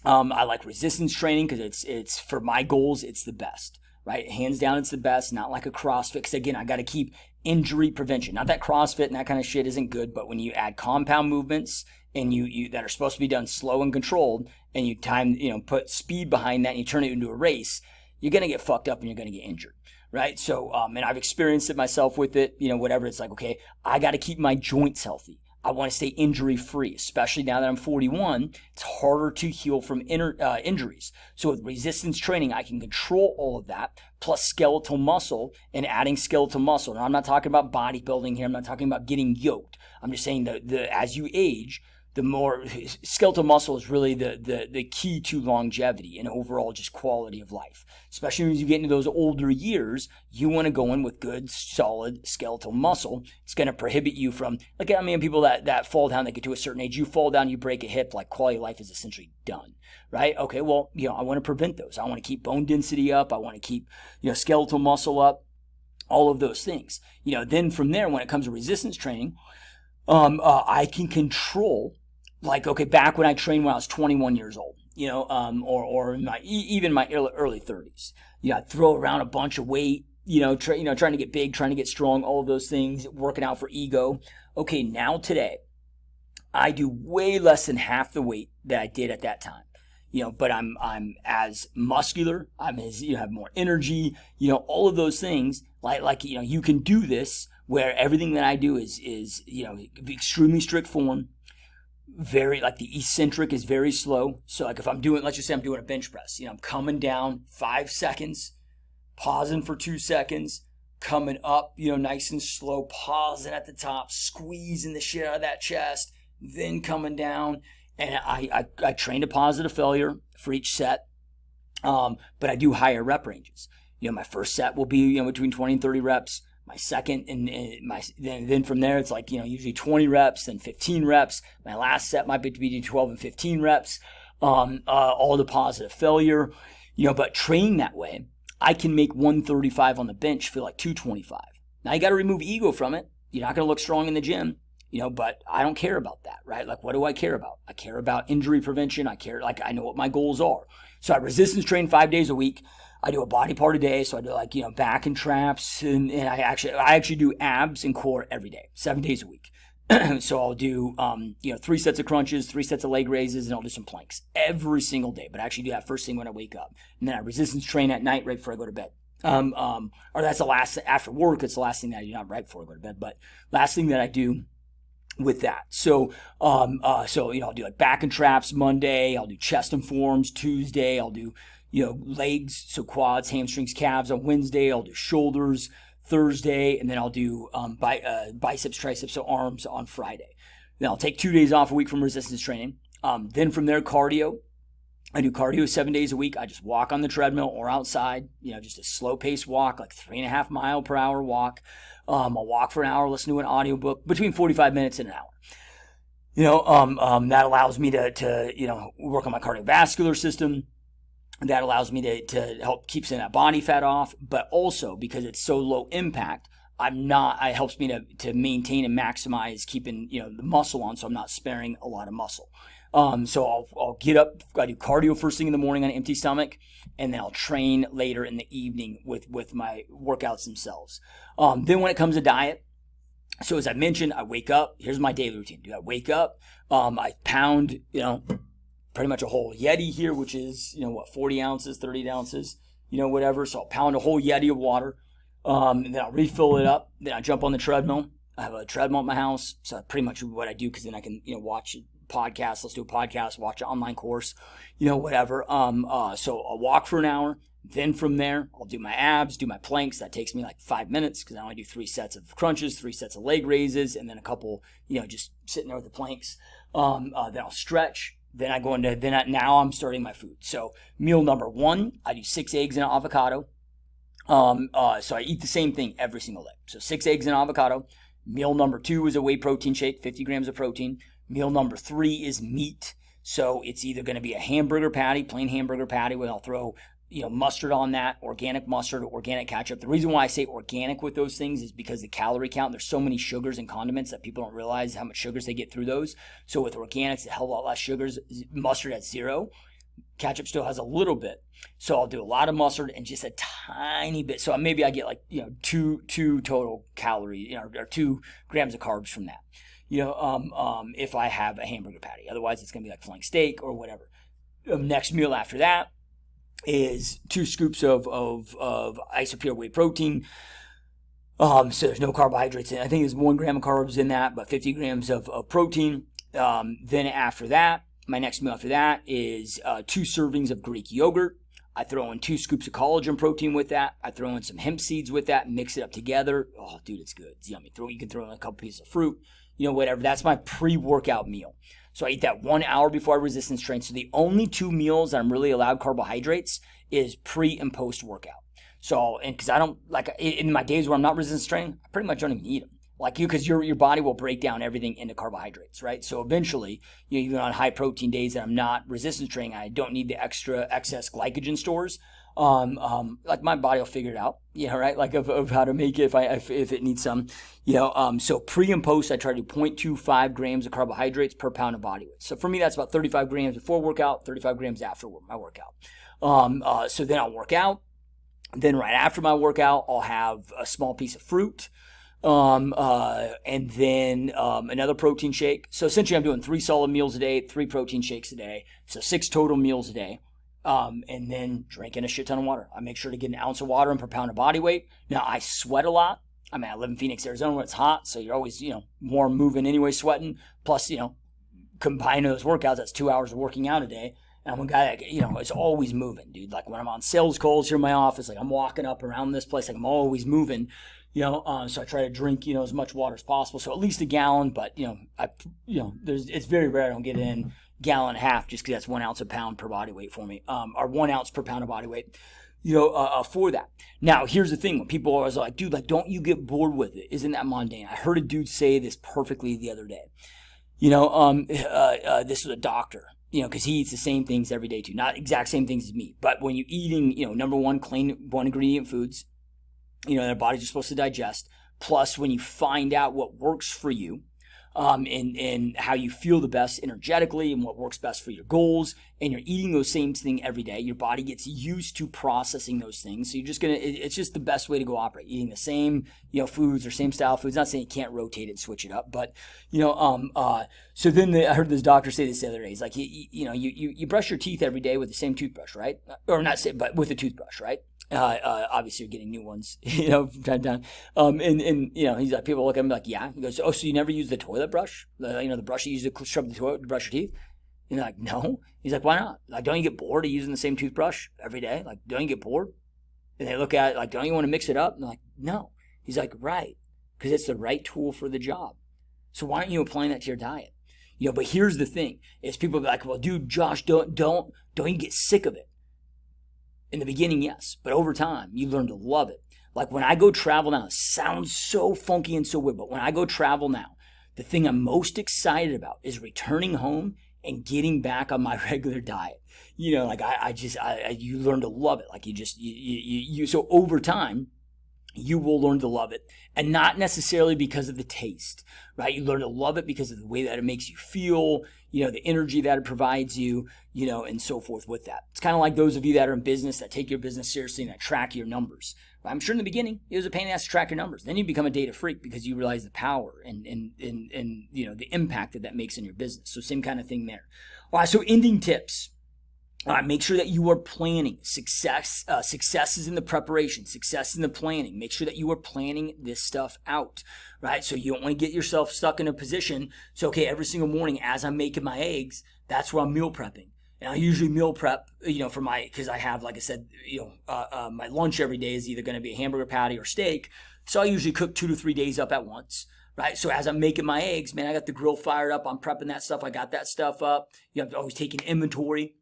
I like resistance training because it's for my goals, it's the best, right? Hands down, it's the best, not like a CrossFit. Because again, I got to keep injury prevention. Not that CrossFit and that kind of shit isn't good, but when you add compound movements and you that are supposed to be done slow and controlled, and you put speed behind that and you turn it into a race, you're going to get fucked up and you're going to get injured. Right. So, and I've experienced it myself with it, whatever. It's like, okay, I got to keep my joints healthy. I want to stay injury free, especially now that I'm 41. It's harder to heal from injuries. So with resistance training, I can control all of that, plus skeletal muscle and adding skeletal muscle. Now, I'm not talking about bodybuilding here. I'm not talking about getting yoked. I'm just saying that as you age, the more skeletal muscle is really the key to longevity and overall just quality of life. Especially when you get into those older years, you want to go in with good, solid skeletal muscle. It's going to prohibit you from, people that fall down, they get to a certain age, you fall down, you break a hip, like quality of life is essentially done, right? Okay, well, I want to prevent those. I want to keep bone density up. I want to keep, skeletal muscle up, all of those things. Then from there, when it comes to resistance training, I can control, like, okay, back when I trained when I was 21 years old, or in even my early 30s, I'd throw around a bunch of weight, trying to get big, trying to get strong, all of those things, working out for ego. Okay, now today, I do way less than half the weight that I did at that time, but I'm as muscular, I'm as, have more energy, all of those things, you can do this where everything that I do is extremely strict form. Very, like, the eccentric is very slow. So like if I'm doing, let's just say I'm doing a bench press, I'm coming down 5 seconds, pausing for 2 seconds, coming up, nice and slow, pausing at the top, squeezing the shit out of that chest, then coming down. And I train to positive failure for each set. But I do higher rep ranges. My first set will be, between 20 and 30 reps. My second and then from there, it's like, usually 20 reps, then 15 reps. My last set might be 12 and 15 reps, all the positive failure, but training that way, I can make 135 on the bench feel like 225. Now you got to remove ego from it. You're not going to look strong in the gym, but I don't care about that, right? Like, what do I care about? I care about injury prevention. I know what my goals are. So I resistance train 5 days a week. I do a body part a day, so I do back and traps, and I actually do abs and core every day, 7 days a week. So I'll do 3 sets of crunches, 3 sets of leg raises, and I'll do some planks every single day. But I actually do that first thing when I wake up, and then I resistance train at night right before I go to bed. Or that's the last after work. It's the last thing that I do, not right before I go to bed, but last thing that I do with that. So I'll do like back and traps Monday. I'll do chest and forms Tuesday. I'll do legs, so quads, hamstrings, calves on Wednesday. I'll do shoulders Thursday, and then I'll do biceps, triceps, so arms on Friday. Then I'll take 2 days off a week from resistance training. Then from there, cardio. I do cardio 7 days a week. I just walk on the treadmill or outside, just a slow paced walk, like 3.5 mile per hour walk. I'll walk for an hour, listen to an audiobook, between 45 minutes and an hour. That allows me to work on my cardiovascular system. That allows me to help keep some of that body fat off, but also because it's so low impact, it helps me to maintain and maximize keeping, the muscle on, so I'm not sparing a lot of muscle. So I'll get up, I do cardio first thing in the morning on an empty stomach, and then I'll train later in the evening with my workouts themselves. Then when it comes to diet, so as I mentioned, I wake up. Here's my daily routine. I wake up, I pound, pretty much a whole Yeti here, which is, 40 ounces, 30 ounces, whatever. So I'll pound a whole Yeti of water. Then I'll refill it up. Then I jump on the treadmill. I have a treadmill at my house. So that's pretty much what I do, because then I can, watch podcasts. Let's do a podcast, watch an online course, whatever. So I'll walk for an hour. Then from there, I'll do my abs, do my planks. That takes me like 5 minutes, because I only do 3 sets of crunches, 3 sets of leg raises, and then a couple, just sitting there with the planks. Then I'll stretch. Then I go into, now I'm starting my food. So meal number 1, I do 6 eggs and an avocado. So I eat the same thing every single day. So 6 eggs and avocado. Meal number 2 is a whey protein shake, 50 grams of protein. Meal number 3 is meat. So it's either going to be a hamburger patty, plain hamburger patty, where I'll throw mustard on that, organic mustard, organic ketchup. The reason why I say organic with those things is because the calorie count, there's so many sugars and condiments that people don't realize how much sugars they get through those. So with organics, a hell of a lot less sugars. Mustard at 0. Ketchup still has a little bit. So I'll do a lot of mustard and just a tiny bit. So maybe I get like, 2 total calories, or 2 grams of carbs from that. If I have a hamburger patty. Otherwise, it's going to be like flank steak or whatever. Next meal after that is 2 scoops of isopure whey protein. So there's no carbohydrates in it. I think there's 1 gram of carbs in that, but 50 grams of protein. Then after that, my next meal after that is 2 servings of Greek yogurt. I throw in 2 scoops of collagen protein with that. I throw in some hemp seeds with that, mix it up together. Oh, dude, it's good. It's yummy. You can throw in a couple pieces of fruit, whatever. That's my pre-workout meal. So I eat that 1 hour before I resistance train. So the only 2 meals that I'm really allowed carbohydrates is pre and post workout. So, and because I don't, like in my days where I'm not resistance training, I pretty much don't even eat them. Like because your body will break down everything into carbohydrates, right? So eventually, even on high protein days that I'm not resistance training, I don't need the extra excess glycogen stores. Like my body will figure it out, right? Like of how to make it if it needs some, so pre and post, I try to do 0.25 grams of carbohydrates per pound of body weight. So for me, that's about 35 grams before workout, 35 grams after my workout. So then I'll work out. Then right after my workout, I'll have a small piece of fruit. And then another protein shake. So essentially I'm doing 3 solid meals a day, 3 protein shakes a day. So 6 total meals a day. And then drinking a shit ton of water. I make sure to get an ounce of water in per pound of body weight. Now I sweat a lot. I mean, I live in Phoenix, Arizona, where it's hot. So you're always, warm, moving anyway, sweating. Plus, combining those workouts, that's 2 hours of working out a day. And I'm a guy that, is always moving, dude. Like when I'm on sales calls here in my office, like I'm walking up around this place, like I'm always moving. So I try to drink, as much water as possible. So at least a gallon, but, it's very rare I don't get in gallon and a half just because that's 1 ounce a pound per body weight for me, or 1 ounce per pound of body weight, for that. Now, here's the thing. When people are always like, dude, like, don't you get bored with it? Isn't that mundane? I heard a dude say this perfectly the other day. This was a doctor, because he eats the same things every day too. Not exact same things as me, but when you're eating, number 1, clean 1 ingredient foods, their bodies are supposed to digest. Plus, when you find out what works for you, and how you feel the best energetically and what works best for your goals, and you're eating those same thing every day, your body gets used to processing those things. So you're just it's just the best way to go operate, eating the same, foods or same style foods. Not saying you can't rotate it and switch it up, but, so then I heard this doctor say this the other day. He's like, you brush your teeth every day with the same toothbrush, right? Or not say, but with a toothbrush, right? Obviously you're getting new ones, from time to time. And he's like, people look at him like, yeah. He goes, oh, so you never use the toilet brush? The brush you use to scrub the toilet to brush your teeth? And they're like, no. He's like, why not? Like, don't you get bored of using the same toothbrush every day? Like, don't you get bored? And they look at it like, don't you want to mix it up? And they're like, no. He's like, right. Because it's the right tool for the job. So why aren't you applying that to your diet? But here's the thing, is people be like, well, dude, Josh, don't you get sick of it? In the beginning, yes. But over time, you learn to love it. Like when I go travel now, it sounds so funky and so weird, but when I go travel now, the thing I'm most excited about is returning home and getting back on my regular diet. Like you learn to love it. Like so over time, you will learn to love it. And not necessarily because of the taste, right? You learn to love it because of the way that it makes you feel, the energy that it provides you, and so forth with that. It's kind of like those of you that are in business that take your business seriously and that track your numbers. I'm sure in the beginning it was a pain in the ass to track your numbers. Then you become a data freak because you realize the power and the impact that makes in your business. So same kind of thing there. All right, so ending tips. All right, make sure that you are planning. Success is in the preparation. Success is in the planning. Make sure that you are planning this stuff out, right? So you don't want to get yourself stuck in a position. So, okay, every single morning as I'm making my eggs, that's where I'm meal prepping. And I usually meal prep, because I have, like I said, my lunch every day is either going to be a hamburger patty or steak. So I usually cook 2 to 3 days up at once. Right. So as I'm making my eggs, man, I got the grill fired up. I'm prepping that stuff. I got that stuff up. I'm always taking inventory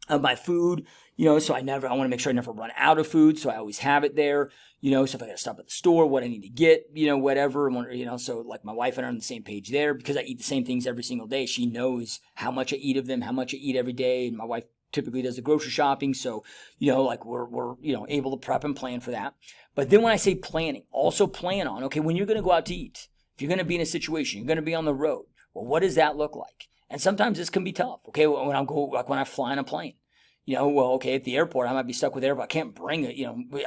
of my food, so I want to make sure I never run out of food. So I always have it there, so if I got to stop at the store, what I need to get, whatever, so like my wife and I are on the same page there because I eat the same things every single day. She knows how much I eat of them, how much I eat every day. And my wife typically does the grocery shopping. So, we're able to prep and plan for that. But then when I say planning, also plan on, okay, when you're going to go out to eat, if you're going to be in a situation, you're going to be on the road. Well, what does that look like? And sometimes this can be tough. Okay, when I fly on a plane, at the airport I might be stuck with air, but I can't bring it.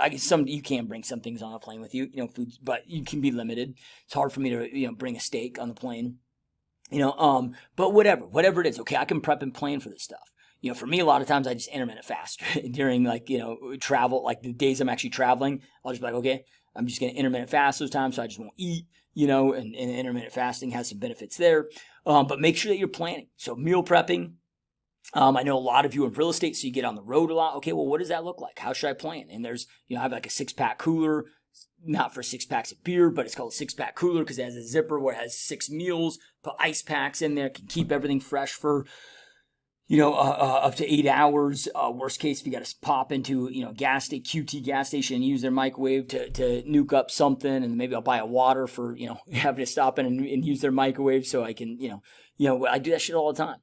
I guess you can bring some things on a plane with you, foods, but you can be limited. It's hard for me to bring a steak on the plane, but whatever it is, okay, I can prep and plan for this stuff. For me, a lot of times I just intermittent fast during travel, like the days I'm actually traveling. I'll just be like, okay, I'm just going to intermittent fast those times, so I just won't eat. And intermittent fasting has some benefits there. But make sure that you're planning. So meal prepping. I know a lot of you in real estate, so you get on the road a lot. Okay, well, what does that look like? How should I plan? And there's, I have like a 6-pack cooler, not for 6 packs of beer, but it's called a 6-pack cooler because it has a zipper where it has 6 meals, put ice packs in there, can keep everything fresh for up to 8 hours. Worst case, if you got to pop into, QT gas station and use their microwave to nuke up something, and maybe I'll buy a water for, having to stop in and use their microwave so I can, I do that shit all the time.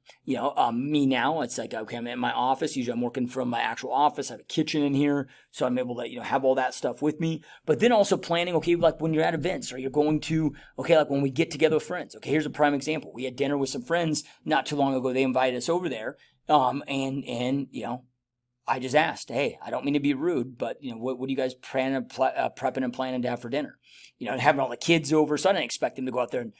Me now, it's like, okay, I'm in my office. Usually I'm working from my actual office. I have a kitchen in here, so I'm able to, have all that stuff with me. But then also planning, okay, like when you're at events or you're going to, okay, like when we get together with friends. Okay, here's a prime example. We had dinner with some friends not too long ago. They invited us over there. I just asked, hey, I don't mean to be rude, but, what do you guys prepping and planning to have for dinner? Having all the kids over, so I didn't expect them to go out there and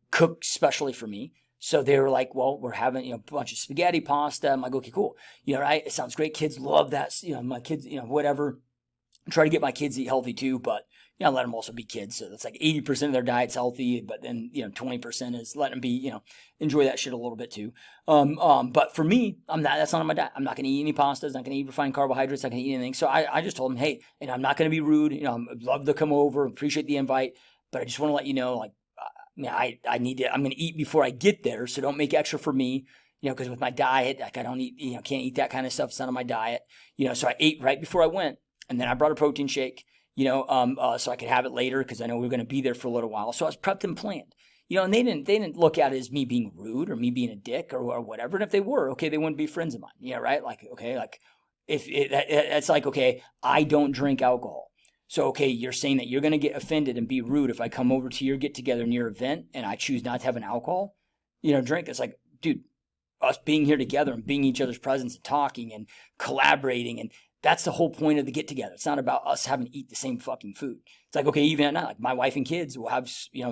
cook specially for me. So they were like, well, we're having, a bunch of spaghetti, pasta. I'm like, okay, cool. Right? It sounds great. Kids love that. My kids, whatever. I try to get my kids to eat healthy too, but, let them also be kids. So that's like 80% of their diet's healthy, but then, 20% is letting them be, enjoy that shit a little bit too. But for me, that's not on my diet. I'm not going to eat any pastas, not going to eat refined carbohydrates, not going to eat anything. So I just told them, hey, I'm not going to be rude. I'd love to come over, appreciate the invite, but I just want to let you know, like, I'm going to eat before I get there. So don't make extra for me, because with my diet, like I don't eat, can't eat that kind of stuff. It's not on my diet, so I ate right before I went, and then I brought a protein shake, so I could have it later because I know we were going to be there for a little while. So I was prepped and planned, and they didn't look at it as me being rude or me being a dick or whatever. And if they were, okay, they wouldn't be friends of mine. Yeah. Right. Like, okay, like it's like, okay, I don't drink alcohol. So, okay, you're saying that you're going to get offended and be rude if I come over to your get-together in your event and I choose not to have an alcohol, drink. It's like, dude, us being here together and being each other's presence and talking and collaborating, and that's the whole point of the get-together. It's not about us having to eat the same fucking food. It's like, okay, even at night, like my wife and kids will have,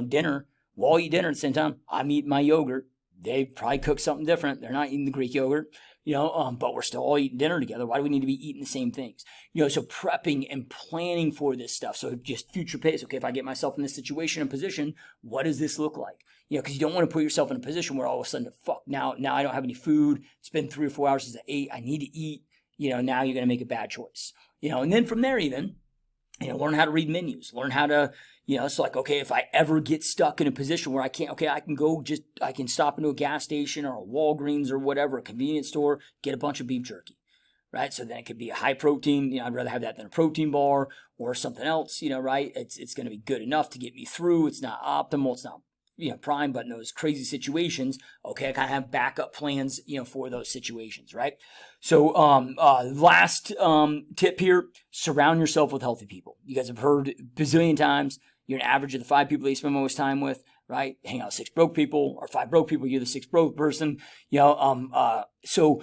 dinner. We'll all eat dinner at the same time. I'm eating my yogurt. They probably cook something different. They're not eating the Greek yogurt. But we're still all eating dinner together. Why do we need to be eating the same things? So prepping and planning for this stuff. So just future pace. Okay, if I get myself in this situation and position, what does this look like? Because you don't want to put yourself in a position where all of a sudden, fuck, now I don't have any food. It's been 3 or 4 hours since I ate. I need to eat. Now you're going to make a bad choice. And then from there even, learn how to read menus, learn how to, so like, okay, if I ever get stuck in a position where I can't, okay, I can stop into a gas station or a Walgreens or whatever, a convenience store, get a bunch of beef jerky, right? So then it could be a high protein, I'd rather have that than a protein bar or something else, right? It's going to be good enough to get me through. It's not optimal. It's not, prime, but in those crazy situations, okay, I kind of have backup plans, for those situations, right? So, last tip here, surround yourself with healthy people. You guys have heard a bazillion times, you're an average of the 5 people that you spend most time with, right? Hang out with 6 broke people or 5 broke people, you're the 6th broke person, so,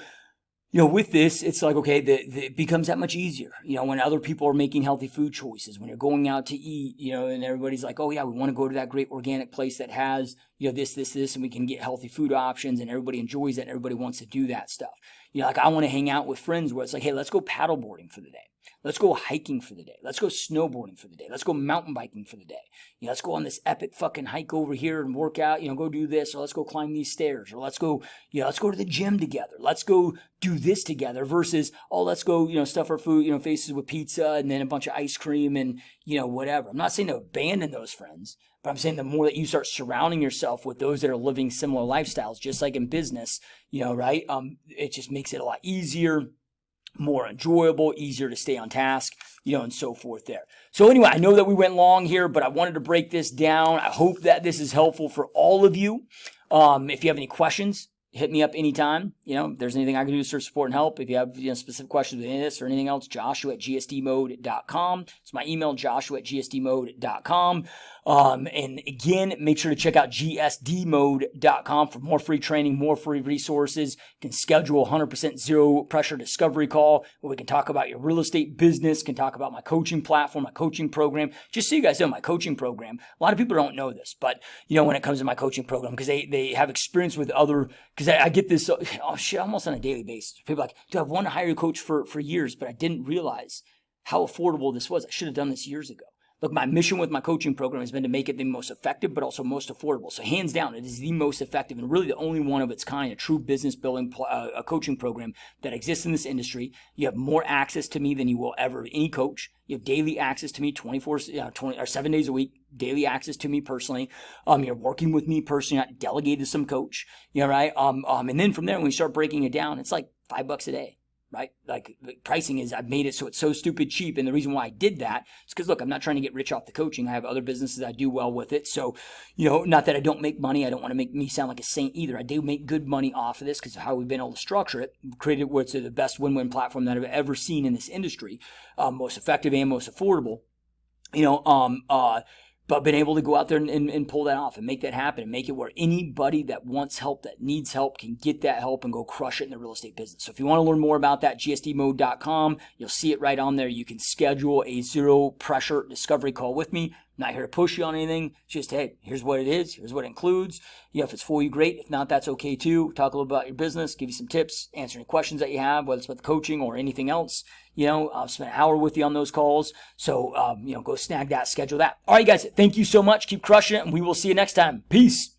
with this, it's like, okay, it becomes that much easier, when other people are making healthy food choices, when you're going out to eat, and everybody's like, oh yeah, we want to go to that great organic place that has, this, and we can get healthy food options, and everybody enjoys that, and everybody wants to do that stuff. Like I want to hang out with friends where it's like, hey, let's go paddleboarding for the day. Let's go hiking for the day. Let's go snowboarding for the day. Let's go mountain biking for the day. Let's go on this epic fucking hike over here and work out, go do this, or let's go climb these stairs, or let's go to the gym together. Let's go do this together versus, oh, let's go, stuff our food, faces with pizza and then a bunch of ice cream and, whatever. I'm not saying to abandon those friends, but I'm saying the more that you start surrounding yourself with those that are living similar lifestyles, just like in business, right? It just makes it a lot easier, more enjoyable, easier to stay on task, and so forth there. So anyway, I know that we went long here, but I wanted to break this down. I hope that this is helpful for all of you. If you have any questions, hit me up anytime. If there's anything I can do to serve support and help. If you have specific questions with this or anything else, joshua@gsdmode.com. It's my email, joshua@gsdmode.com. And again, make sure to check out gsdmode.com for more free training, more free resources. You can schedule a 100% zero pressure discovery call where we can talk about your real estate business, can talk about my coaching platform, my coaching program. Just so you guys know, my coaching program, a lot of people don't know this, but when it comes to my coaching program, because they have experience with other, because I get this almost on a daily basis. People are like, dude, I've wanted to hire a coach for years, but I didn't realize how affordable this was. I should have done this years ago. Look, my mission with my coaching program has been to make it the most effective, but also most affordable. So hands down, it is the most effective and really the only one of its kind, a true business building a coaching program that exists in this industry. You have more access to me than you will ever any coach. You have daily access to me 7 days a week, daily access to me personally. You're working with me personally, not delegated to some coach, right? And then from there, when we start breaking it down, it's like $5 a day. Right? Like the pricing is, I've made it so it's so stupid cheap. And the reason why I did that is because, look, I'm not trying to get rich off the coaching. I have other businesses I do well with it. So, not that I don't make money. I don't want to make me sound like a saint either. I do make good money off of this because of how we've been able to structure it. Created what's the best win-win platform that I've ever seen in this industry. Most effective and most affordable. But been able to go out there and pull that off and make that happen and make it where anybody that wants help, that needs help, can get that help and go crush it in the real estate business. So if you want to learn more about that, gsdmode.com, you'll see it right on there. You can schedule a zero pressure discovery call with me. I'm not here to push you on anything. Just, hey, here's what it is. Here's what it includes. If it's for you, great. If not, that's okay too. Talk a little about your business, give you some tips, answer any questions that you have, whether it's with coaching or anything else. I'll spend an hour with you on those calls. So, go snag that, schedule that. All right, guys, thank you so much. Keep crushing it, and we will see you next time. Peace.